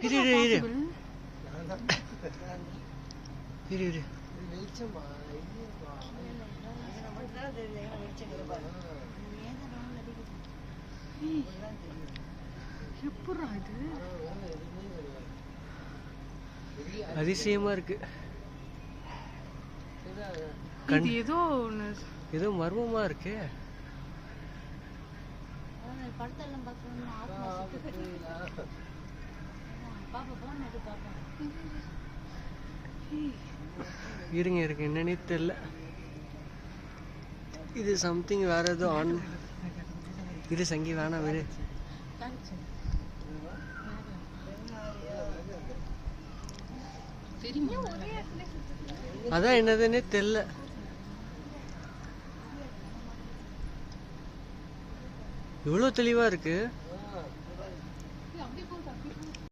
இரு இரு இரு இரு இரு அதிசயமா இருக்கு. ஏதோ மர்மமா இருக்கு. இருங்க இருங்க என்னன்னே தெரியல. இது சம்திங் வேற ஏதோ ஆன். இது சங்கி வேணாம் விடு. அதான் என்னதுன்னே தெரியல. இவ்வளோ தெளிவா இருக்கு.